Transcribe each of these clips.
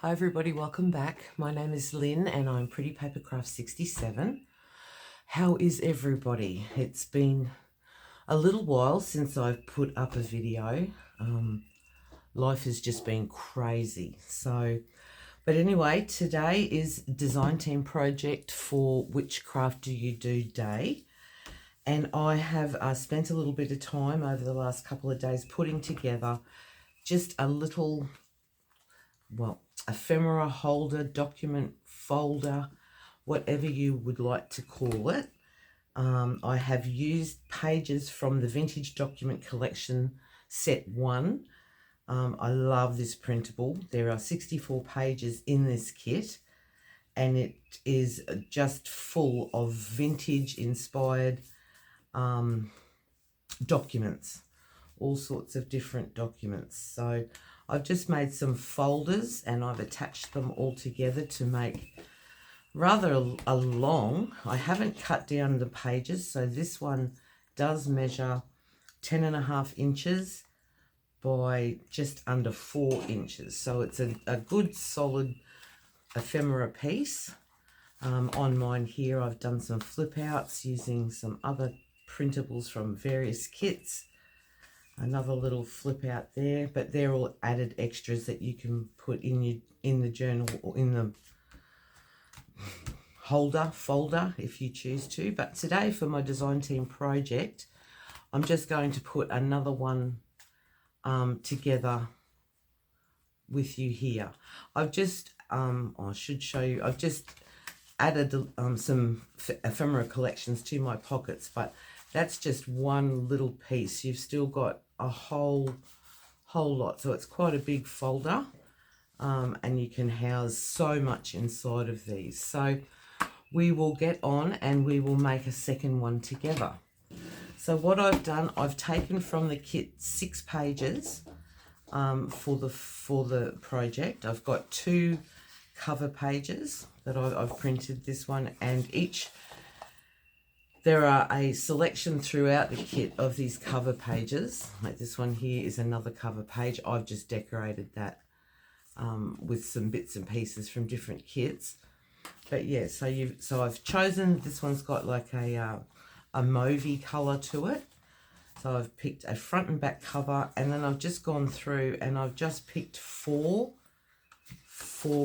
Hi everybody, welcome back. My name is Lynn and I'm Pretty Papercrafts 67. How is everybody? It's been a little while since I've put up a video. Life has just been crazy. But anyway, today is design team project for WhichCraftDoYouDo Day. And I have spent a little bit of time over the last couple of days putting together just a little, ephemera holder, document folder, whatever you would like to call it. I have used pages from the Vintage Document Collection Set 1. I love this printable. There are 64 pages in this kit and it is just full of vintage inspired documents, all sorts of different documents. So I've just made some folders and I've attached them all together to make rather a long. I haven't cut down the pages, so this one does measure 10.5 inches by just under 4 inches. So it's a good solid ephemera piece. On mine here I've done some flip outs using some other printables from various kits. Another little flip out there, but they're all added extras that you can put in the journal or in the folder if you choose to. But today for my design team project, I'm just going to put another one together with you here. I've just I should show you, I've just added some ephemera collections to my pockets, but that's just one little piece. You've still got a whole lot, so it's quite a big folder, and you can house so much inside of these. So we will get on and we will make a second one together. So what I've done, I've taken from the kit 6 pages for the project. I've got 2 cover pages that I've printed, this one, and there are a selection throughout the kit of these cover pages. Like this one here is another cover page. I've just decorated that with some bits and pieces from different kits. But yeah, so I've chosen, this one's got like a mauvey colour to it. So I've picked a front and back cover, and then I've just gone through and I've just picked four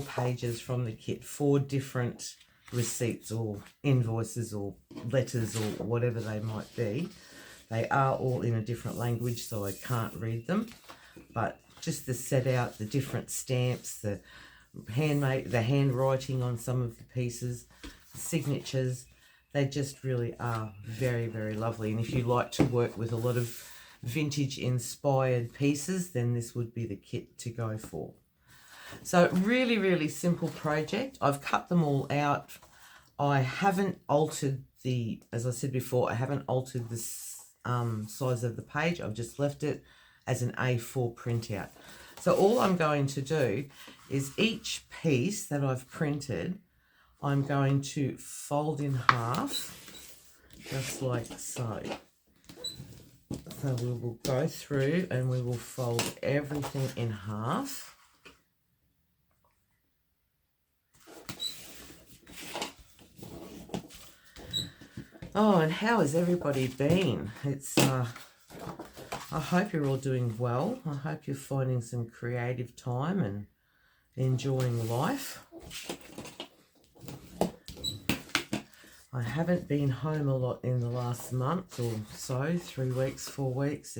pages from the kit, 4 different receipts or invoices or letters or whatever they might be. They are all in a different language, so I can't read them, but just to set out the different stamps, the handwriting on some of the pieces, the signatures, they just really are very, very lovely. And if you like to work with a lot of vintage inspired pieces, then this would be the kit to go for. So really, really simple project. I've cut them all out. I haven't altered as I said before, I haven't altered the size of the page. I've just left it as an A4 printout. So all I'm going to do is each piece that I've printed, I'm going to fold in half, just like so. So we will go through and we will fold everything in half. Oh, and how has everybody been? It's I hope you're all doing well. I hope you're finding some creative time and enjoying life. I haven't been home a lot in the last month or so, 3 weeks, 4 weeks.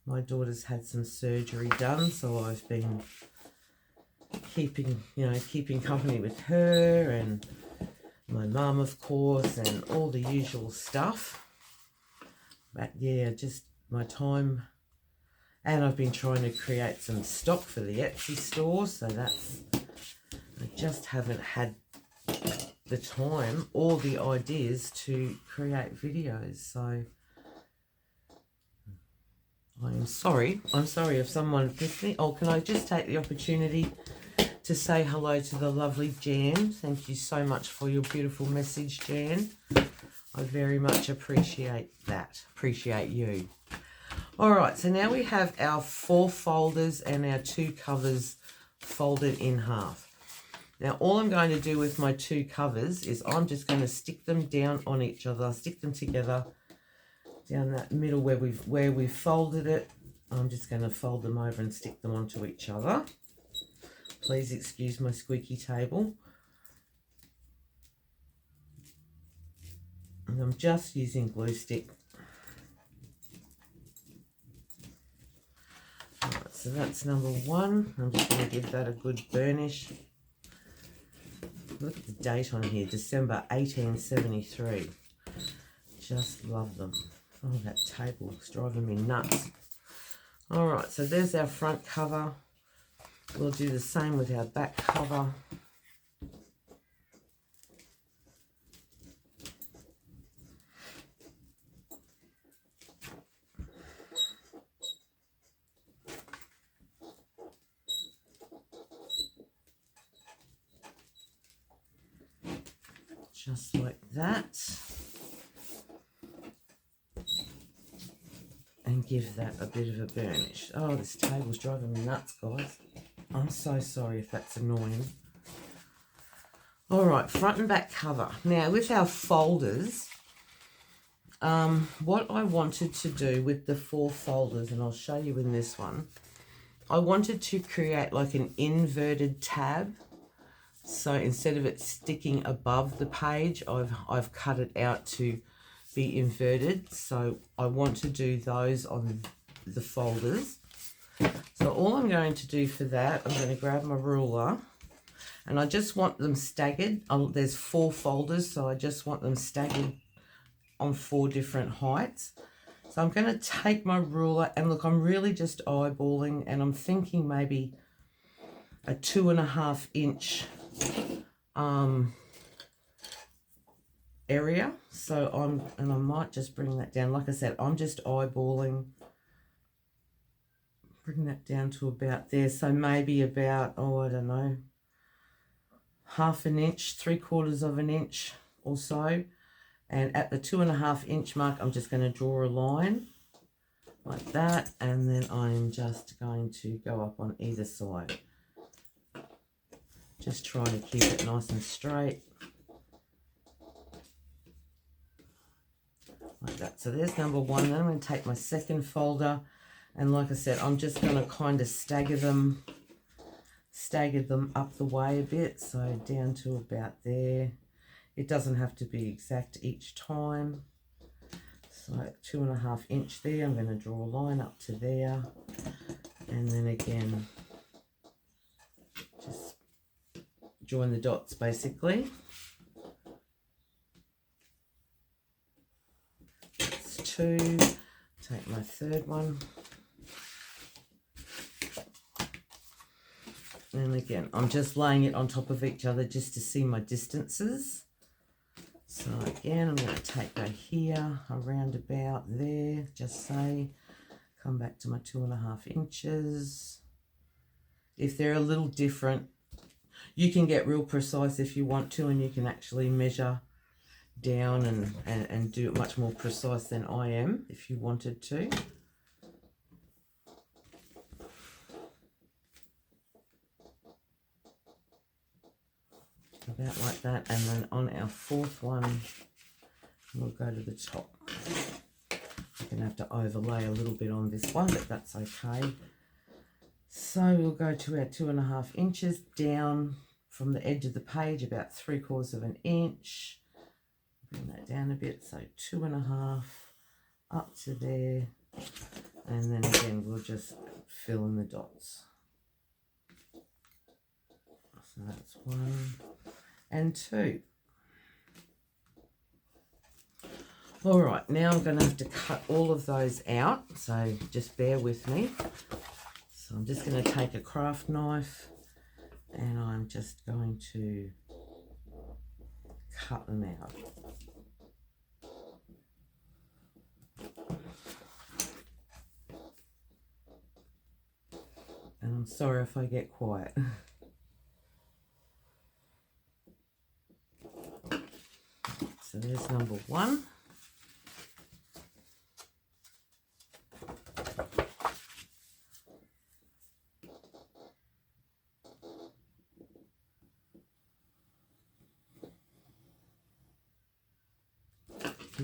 My daughter's had some surgery done, so I've been keeping company with her and my mum, of course, and all the usual stuff. But yeah, just my time. And I've been trying to create some stock for the Etsy store, so I just haven't had the time or the ideas to create videos. So I'm sorry if someone missed me. Oh, can I just take the opportunity to say hello to the lovely Jan. Thank you so much for your beautiful message, Jan. I very much appreciate that. Appreciate you. All right, so now we have our 4 folders and our 2 covers folded in half. Now all I'm going to do with my two covers is I'm just going to stick them down on each other, stick them together down that middle where we've folded it. I'm just going to fold them over and stick them onto each other. Please excuse my squeaky table. And I'm just using glue stick. Right, so that's number one. I'm just going to give that a good burnish. Look at the date on here, December 1873. Just love them. Oh, that table is driving me nuts. All right, so there's our front cover. We'll do the same with our back cover. Just like that. And give that a bit of a burnish. Oh, this table's driving me nuts, guys. I'm so sorry if that's annoying. All right, front and back cover. Now, with our folders, what I wanted to do with the 4 folders, and I'll show you in this one, I wanted to create like an inverted tab. So instead of it sticking above the page, I've cut it out to be inverted. So I want to do those on the folders. So all I'm going to do for that, I'm going to grab my ruler, and I just want them staggered. There's 4 folders, so I just want them staggered on 4 different heights. So I'm going to take my ruler, and look, I'm really just eyeballing, and I'm thinking maybe a 2.5 inch area. So I might just bring that down. Like I said, I'm just eyeballing. Bring that down to about there. So maybe about, oh, I don't know, 1/2 inch, 3/4 of an inch or so. And at the 2.5 inch mark, I'm just going to draw a line like that. And then I'm just going to go up on either side. Just trying to keep it nice and straight. Like that. So there's number one. Then I'm going to take my second folder, and like I said, I'm just going to kind of stagger them up the way a bit, so down to about there. It doesn't have to be exact each time. So 2.5 inch there. I'm going to draw a line up to there, and then again just join the dots basically. That's 2. Take my third one. And again, I'm just laying it on top of each other just to see my distances. So again, I'm going to take that here, around about there, just say, come back to my 2.5 inches. If they're a little different, you can get real precise if you want to, and you can actually measure down and do it much more precise than I am if you wanted to. About like that, and then on our 4th one, we'll go to the top. I'm going to have to overlay a little bit on this one, but that's okay. So we'll go to our 2.5 inches down from the edge of the page, about 3/4 of an inch. Bring that down a bit, so 2.5 up to there, and then again we'll just fill in the dots. So that's 1 and 2. All right, now I'm going to have to cut all of those out, so just bear with me. So I'm just going to take a craft knife, and I'm just going to cut them out. And I'm sorry if I get quiet. So there's number 1.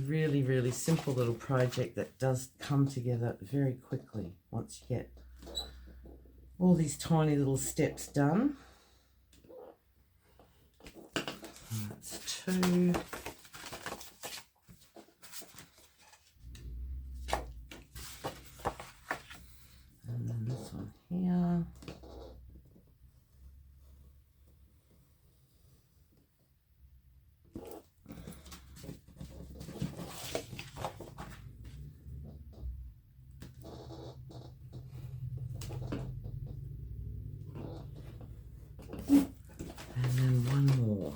really, really simple little project that does come together very quickly once you get all these tiny little steps done. That's 2. And then this one here. And then one more.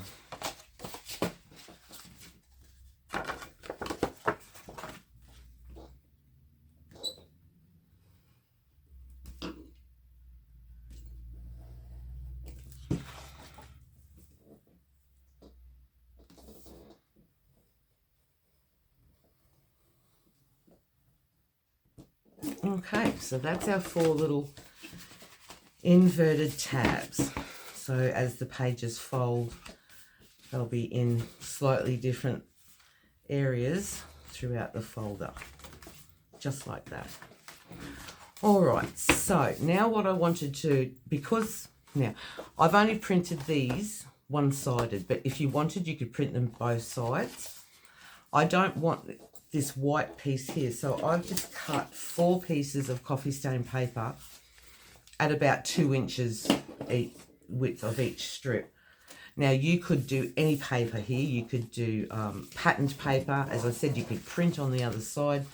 Okay, so that's our 4 little inverted tabs. So as the pages fold, they'll be in slightly different areas throughout the folder, just like that. All right, so now what I wanted to, because now I've only printed these one-sided, but if you wanted, you could print them both sides. I don't want this white piece here, so I've just cut 4 pieces of coffee stain paper at about 2 inches width of each strip. Now you could do any paper here. You could do patterned paper. As I said, you could print on the other side,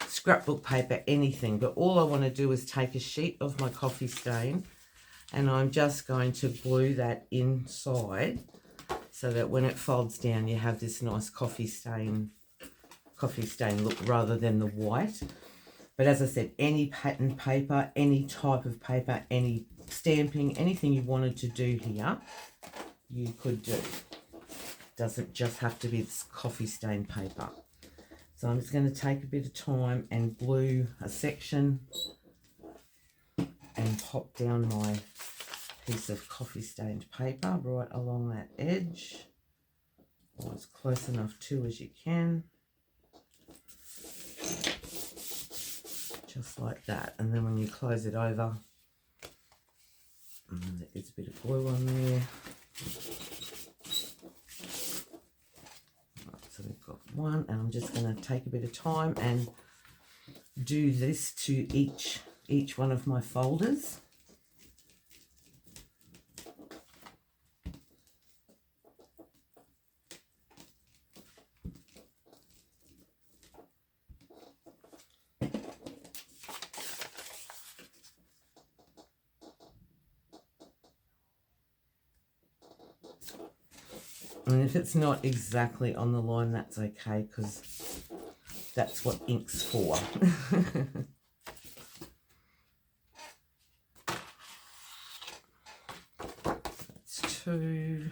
scrapbook paper, anything. But all I want to do is take a sheet of my coffee stain and I'm just going to glue that inside so that when it folds down you have this nice coffee stain look rather than the white. But as I said, any patterned paper, any type of paper, any stamping, anything you wanted to do here, you could do. Doesn't just have to be this coffee stain paper. So I'm just going to take a bit of time and glue a section and pop down my piece of coffee stained paper right along that edge, or as close enough to as you can. Just like that. And then when you close it over, there's a bit of glue on there. Right, so we've got one, and I'm just going to take a bit of time and do this to each one of my folders. And if it's not exactly on the line, that's okay, because that's what ink's for. That's 2.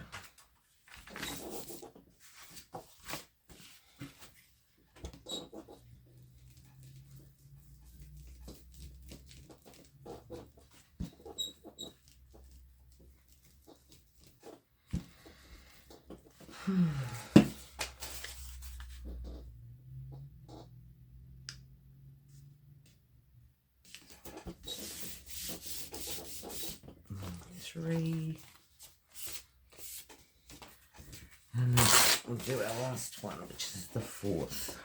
Three. And then we'll do our last one, which is the 4th.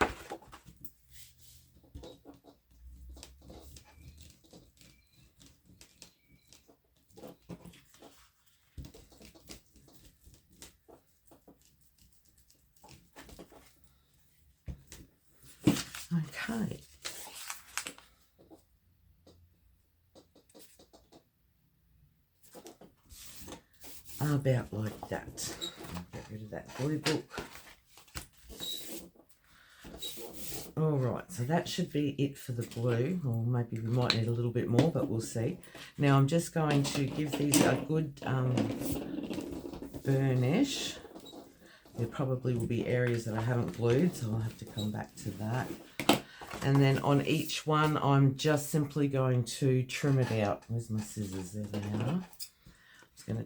Okay. About like that. I'll get rid of that glue book. All right, so that should be it for the glue, or maybe we might need a little bit more, but we'll see. Now I'm just going to give these a good burnish. There probably will be areas that I haven't glued, so I'll have to come back to that. And then on each one, I'm just simply going to trim it out. Where's my scissors? There they are. I'm just going to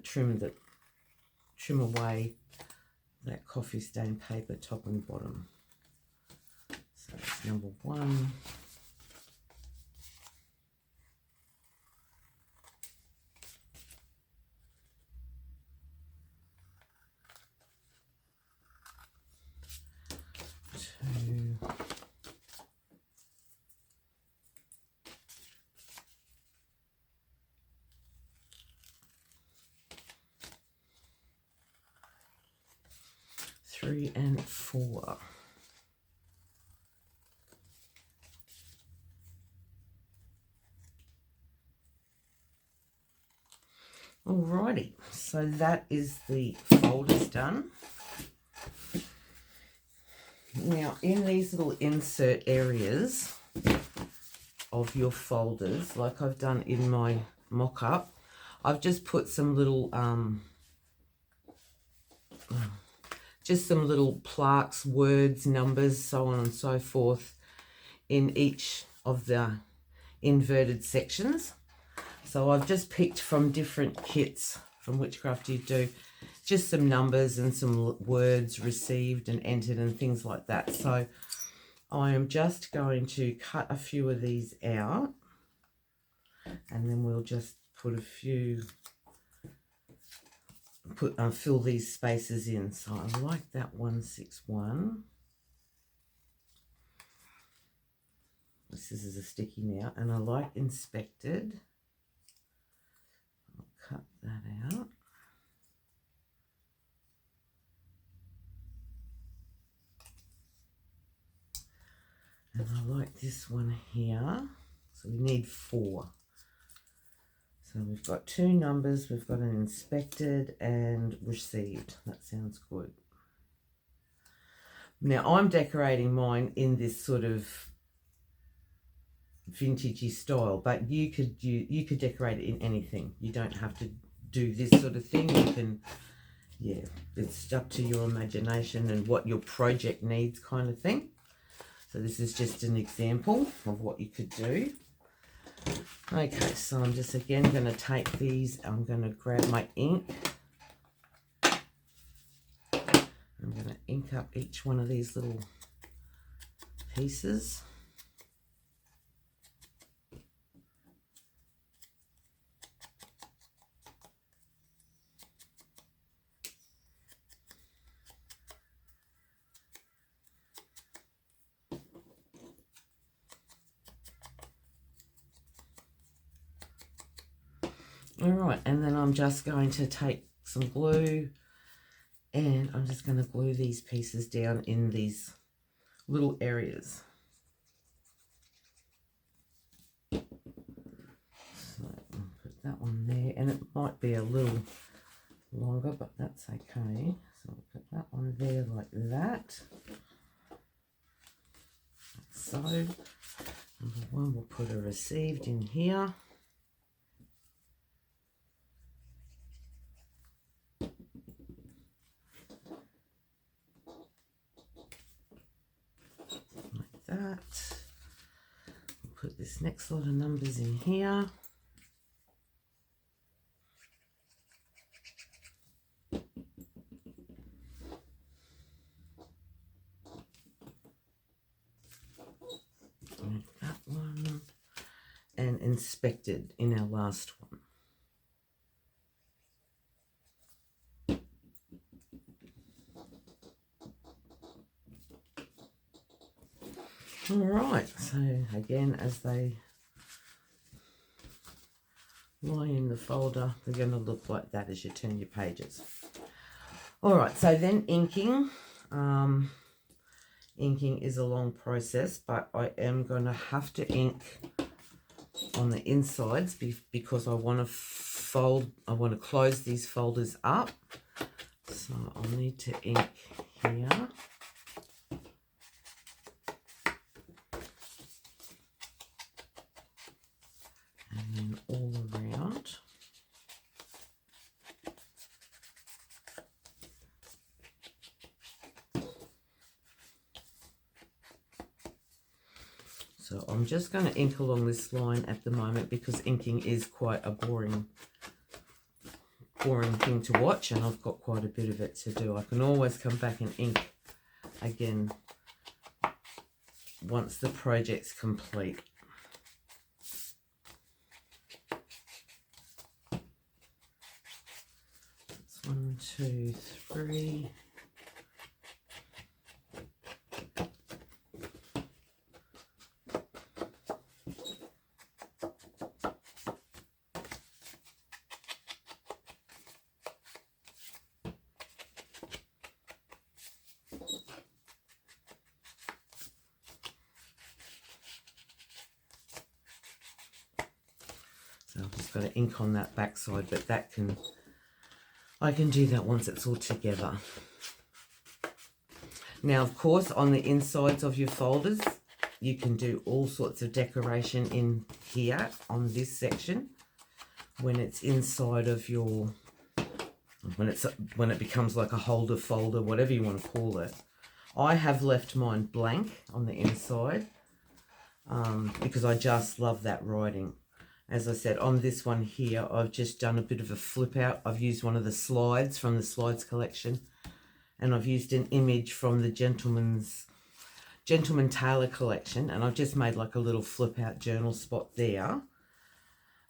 trim away that coffee stain paper top and bottom. number 1. Two. 3 and 4. Alrighty, so that is the folders done. Now, in these little insert areas of your folders, like I've done in my mock-up, I've just put some little, just some little plaques, words, numbers, so on and so forth, in each of the inverted sections. So I've just picked from different kits from WhichCraftDoYouDo, just some numbers and some words received and entered and things like that. So I am just going to cut a few of these out, and then we'll just put a few, fill these spaces in. So I like that 161. This is a sticky now, and I like inspected. I'll cut that out. And I like this one here. So we need 4. So we've got 2 numbers, we've got an inspected and received. That sounds good. Now I'm decorating mine in this sort of vintagey style, but you could decorate it in anything. You don't have to do this sort of thing. You can, yeah, it's up to your imagination and what your project needs, kind of thing. So this is just an example of what you could do. Okay, so I'm just again going to take these, I'm going to grab my ink. I'm going to ink up each one of these little pieces. All right, and then I'm just going to take some glue and I'm just going to glue these pieces down in these little areas. So I'll put that one there, and it might be a little longer, but that's okay. So I'll put that one there like that. So number 1, we'll put a received in here. That. We'll put this next lot of numbers in here. And that one. And inspected in our last one. All right, so again, as they lie in the folder, they're going to look like that as you turn your pages. All right, so then inking. Inking is a long process, but I am going to have to ink on the insides because I want to close these folders up. So I'll need to ink here. And then all around. So I'm just going to ink along this line at the moment because inking is quite a boring thing to watch, and I've got quite a bit of it to do. I can always come back and ink again once the project's complete. That's 1, 2, 3. So I've just got to ink on that back side, but I can do that once it's all together. Now, of course, on the insides of your folders, you can do all sorts of decoration in here on this section when it's inside of your, when it becomes like a holder folder, whatever you want to call it. I have left mine blank on the inside because I just love that writing. As I said, on this one here, I've just done a bit of a flip out. I've used one of the slides from the slides collection, and I've used an image from the Gentleman Tailor collection, and I've just made like a little flip out journal spot there.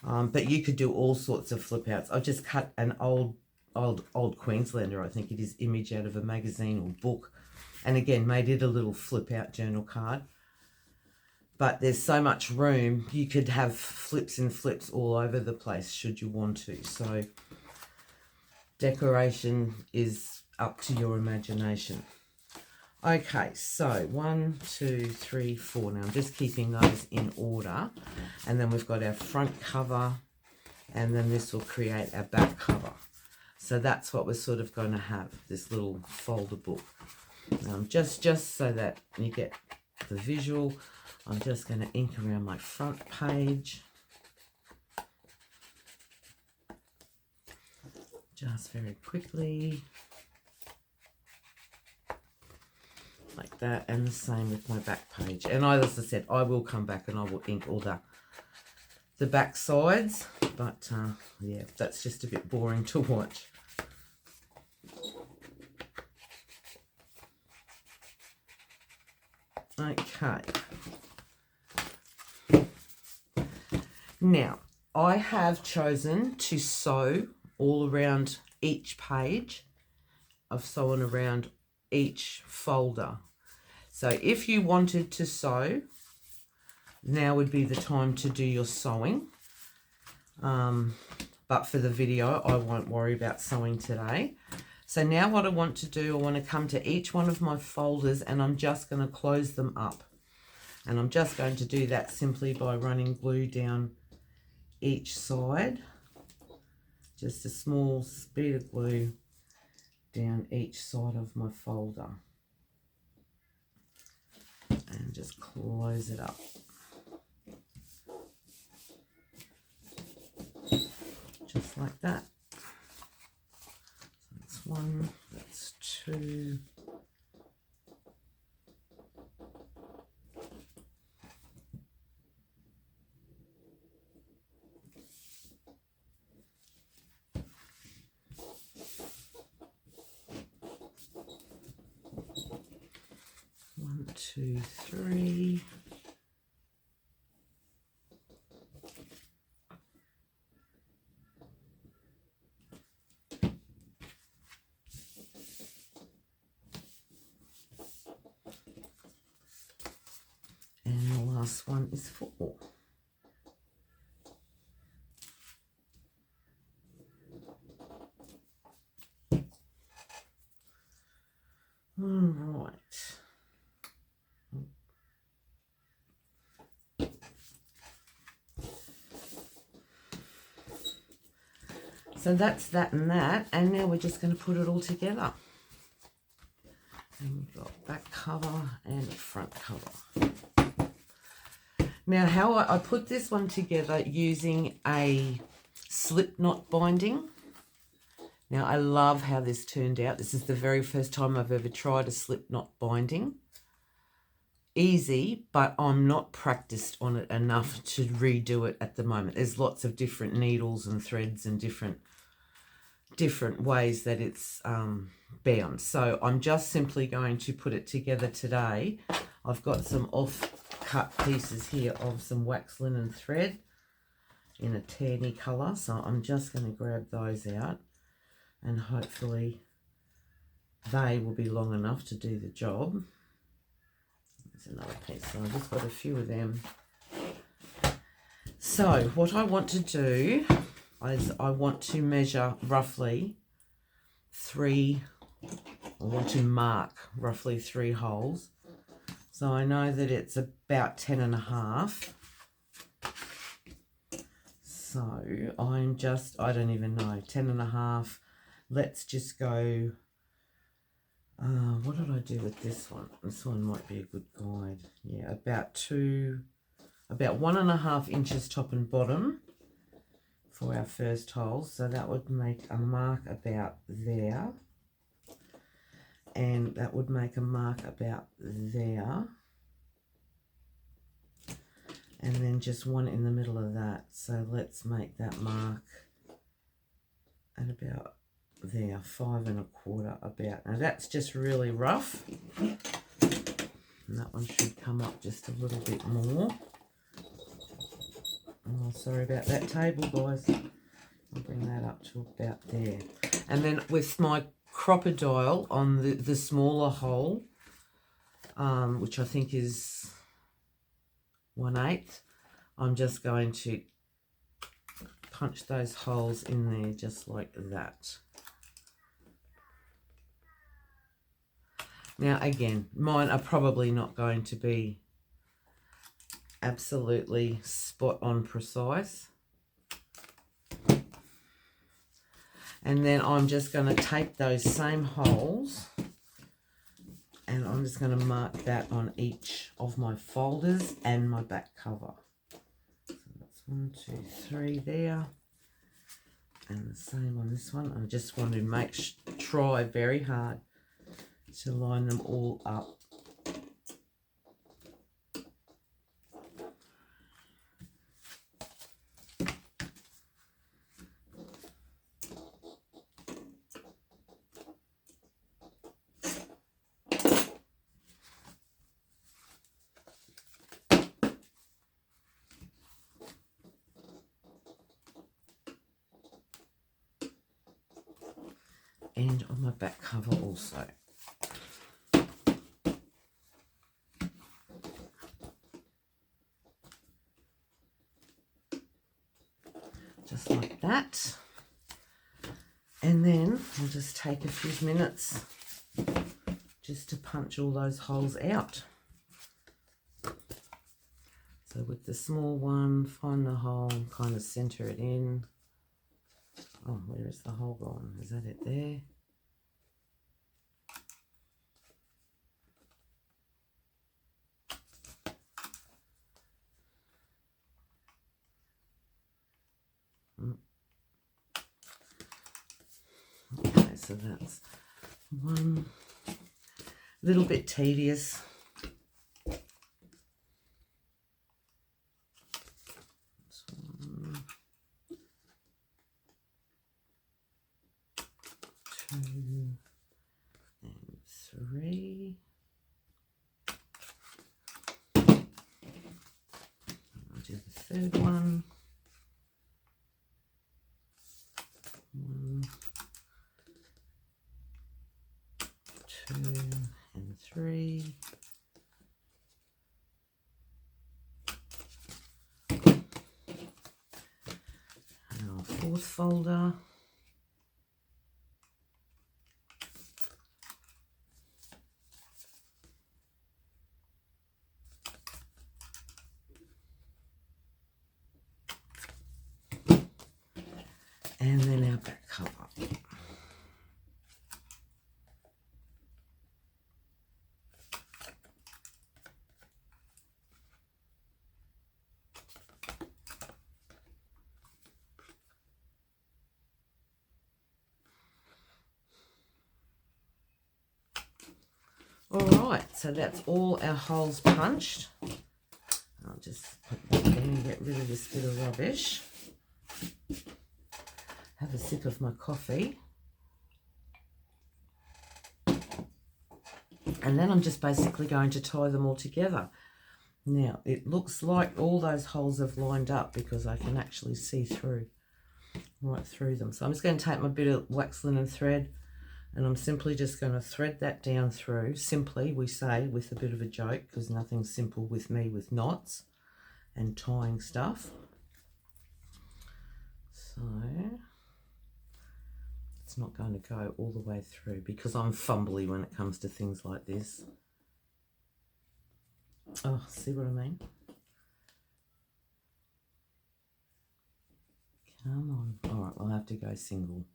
But you could do all sorts of flip outs. I've just cut an old Queenslander, I think it is, image out of a magazine or book, and again made it a little flip out journal card. But there's so much room, you could have flips and flips all over the place should you want to. So decoration is up to your imagination. Okay, so 1, 2, 3, 4. Now I'm just keeping those in order. And then we've got our front cover, and then this will create our back cover. So that's what we're sort of going to have, this little folder book. Just so that you get the visual, I'm just going to ink around my front page. Just very quickly. Like that, and the same with my back page. And as I said, I will come back and I will ink all the back sides. But yeah, that's just a bit boring to watch. Okay. Now, I have chosen to sew all around each page. I've sewn around each folder. So if you wanted to sew, now would be the time to do your sewing. But for the video, I won't worry about sewing today. So now what I want to do, I want to come to each one of my folders and I'm just going to close them up. And I'm just going to do that simply by running glue down each side. Just a small bead of glue down each side of my folder. And just close it up. Just like that. So that's 1, that's 2. One, 2, 3. And the last one is 4. All right. So that's that and that, and now we're just going to put it all together. And we've got back cover and front cover. Now how I put this one together using a slip knot binding. Now I love how this turned out. This is the very first time I've ever tried a slip knot binding. Easy, but I'm not practiced on it enough to redo it at the moment. There's lots of different needles and threads and different ways that it's bound. So I'm just simply going to put it together today I've got some off-cut pieces here of some wax linen thread in a tanny colour, so I'm just going to grab those out, and hopefully they will be long enough to do the job. There's another piece, so I've just got a few of them. So what I want to do is I want to measure roughly I want to mark roughly 3 holes. So I know that it's about 10.5. So I don't even know, 10.5. Let's just go, what did I do with this one? This one might be a good guide. Yeah, about 1.5 inches top and bottom for our first hole. So that would make a mark about there. And that would make a mark about there. And then just one in the middle of that. So let's make that mark at about there, 5.25 about. Now that's just really rough. And that one should come up just a little bit more. Oh, sorry about that table, guys. I'll bring that up to about there. And then with my crocodile on the smaller hole, which I think is 1/8, I'm just going to punch those holes in there just like that. Now again, mine are probably not going to be absolutely spot on precise. And then I'm just going to take those same holes and I'm just going to mark that on each of my folders and my back cover. So that's 1, 2, 3 there. And the same on this one. I just want to try very hard to line them all up. And on my back cover also. Just like that. And then I'll just take a few minutes just to punch all those holes out. So with the small one, find the hole, kind of center it in. Oh, where is the hole gone? Is that it there? Okay, so that's one. A little bit tedious. And 3. I'll do the third one. 1, 2, and 3. And our fourth folder. And then our back cover. All right, so that's all our holes punched. I'll just put that in and get rid of this bit of rubbish. Have a sip of my coffee. And then I'm just basically going to tie them all together. Now, it looks like all those holes have lined up because I can actually see through, right through them. So I'm just going to take my bit of wax linen thread and I'm simply just going to thread that down through. Simply, we say, with a bit of a joke, because nothing's simple with me with knots and tying stuff. So it's not going to go all the way through because I'm fumbly when it comes to things like this. Oh, see what I mean? Come on. All right, I'll have to go single.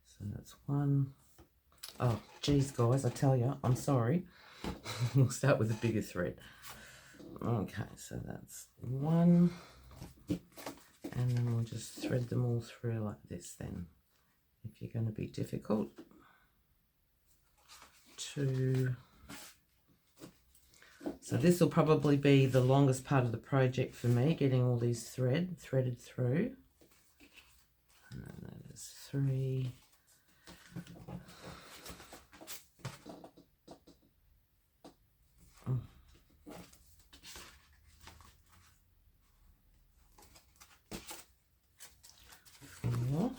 So that's one. Oh, geez, guys, I tell you, I'm sorry. We'll start with a bigger thread. Okay, so that's one. And then we'll just thread them all through like this then. If you're going to be difficult. 2. So this will probably be the longest part of the project for me, getting all these threaded through. And then that is 3. 4.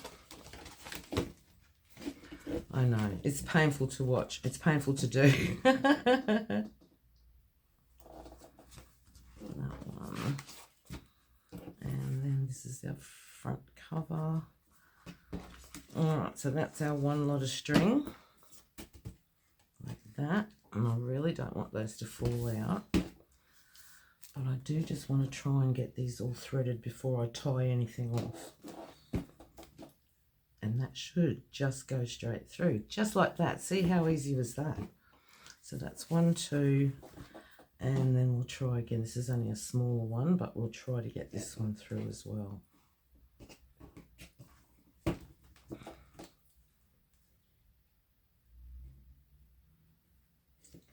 I know, it's painful to watch. It's painful to do. That one. And then this is our front cover. Alright, so that's our one lot of string. Like that. And I really don't want those to fall out. But I do just want to try and get these all threaded before I tie anything off. And that should just go straight through, just like that. See how easy was that? So that's 1, 2, and then we'll try again. This is only a smaller one, but we'll try to get this one through as well.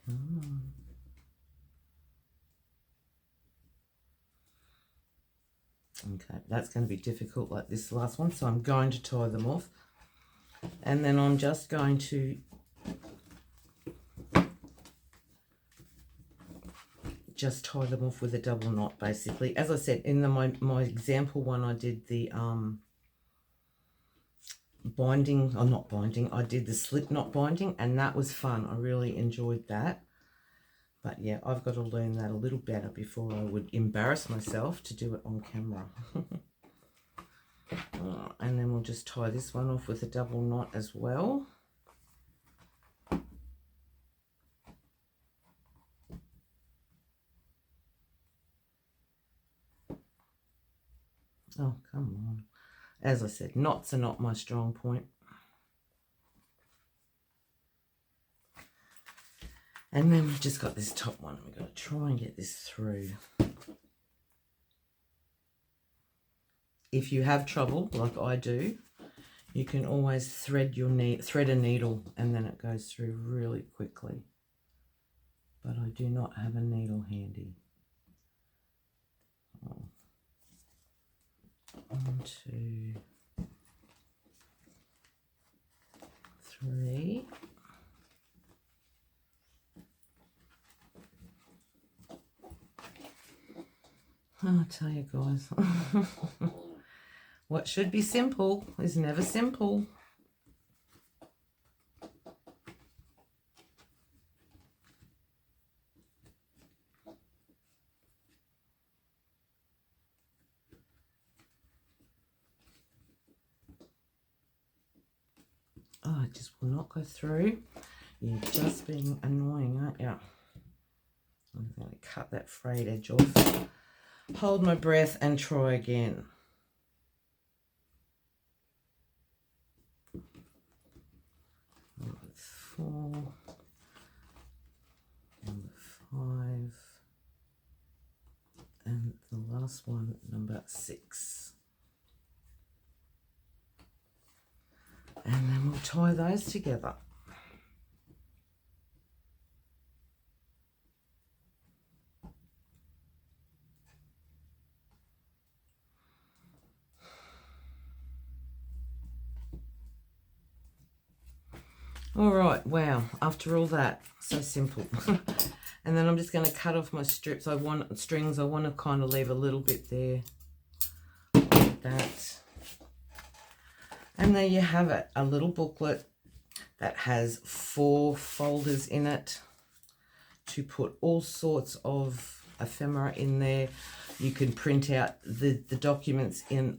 Come on. Okay, that's going to be difficult like this last one, so I'm going to tie them off. And then I'm just going to just tie them off with a double knot, basically. As I said, in my example one, I did the binding, or not binding, I did the slip knot binding, and that was fun. I really enjoyed that. But yeah, I've got to learn that a little better before I would embarrass myself to do it on camera. And then we'll just tie this one off with a double knot as well. Oh, come on. As I said, knots are not my strong point. And then we've just got this top one. We've got to try and get this through. If you have trouble, like I do, you can always thread a needle, and then it goes through really quickly. But I do not have a needle handy. 1, 2, 3. I'll tell you guys, what should be simple is never simple. Oh, it just will not go through. You're just being annoying, aren't you? I'm going to cut that frayed edge off. Hold my breath and try again. Number 4, number 5, and the last one, number 6. And then we'll tie those together. All right, wow, after all that, so simple. And then I'm just going to cut off my strips. I want to kind of leave a little bit there, like that. And there you have it, a little booklet that has 4 folders in it to put all sorts of ephemera in there. You can print out the documents in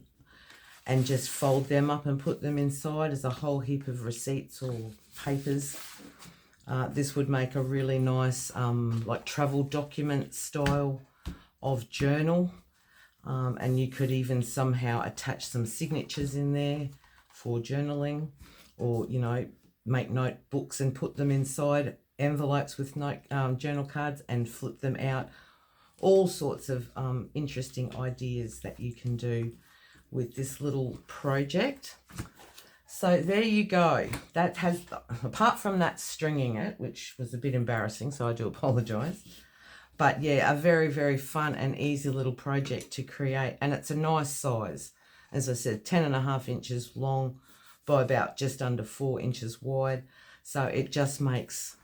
and just fold them up and put them inside as a whole heap of receipts or papers. This would make a really nice like travel document style of journal. And you could even somehow attach some signatures in there for journaling, or, you know, make notebooks and put them inside envelopes with journal cards and flip them out. All sorts of interesting ideas that you can do with this little project. So there you go. That has, apart from that stringing it, which was a bit embarrassing, so I do apologize. But yeah, a very, very fun and easy little project to create. And it's a nice size. As I said, 10.5 inches long by about just under 4 inches wide. So it just makes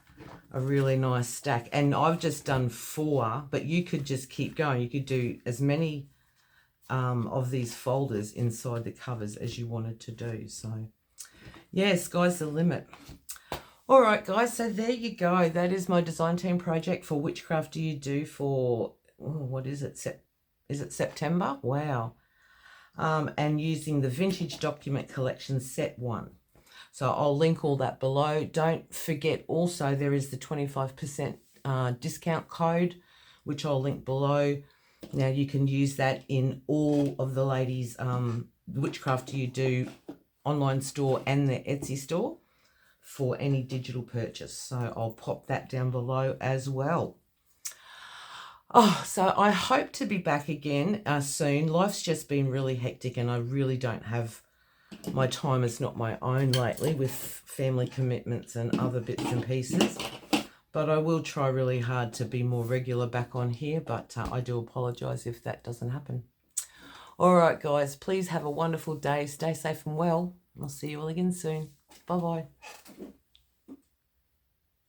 a really nice stack. And I've just done 4, but you could just keep going. You could do as many of these folders inside the covers as you wanted to do. So yeah, sky's the limit. All right, guys, so there you go. That is my design team project for WhichCraftDoYouDo for, what is it? Is it September? Wow. And using the Vintage Document Collection Set 1. So I'll link all that below. Don't forget also there is the 25% discount code, which I'll link below. Now you can use that in all of the ladies' WhichCraftDoYouDo online store and their Etsy store for any digital purchase. So I'll pop that down below as well. Oh, so I hope to be back again soon. Life's just been really hectic and I really don't have, my time is not my own lately with family commitments and other bits and pieces. But I will try really hard to be more regular back on here, but I do apologise if that doesn't happen. All right, guys, please have a wonderful day. Stay safe and well. I'll see you all again soon. Bye-bye.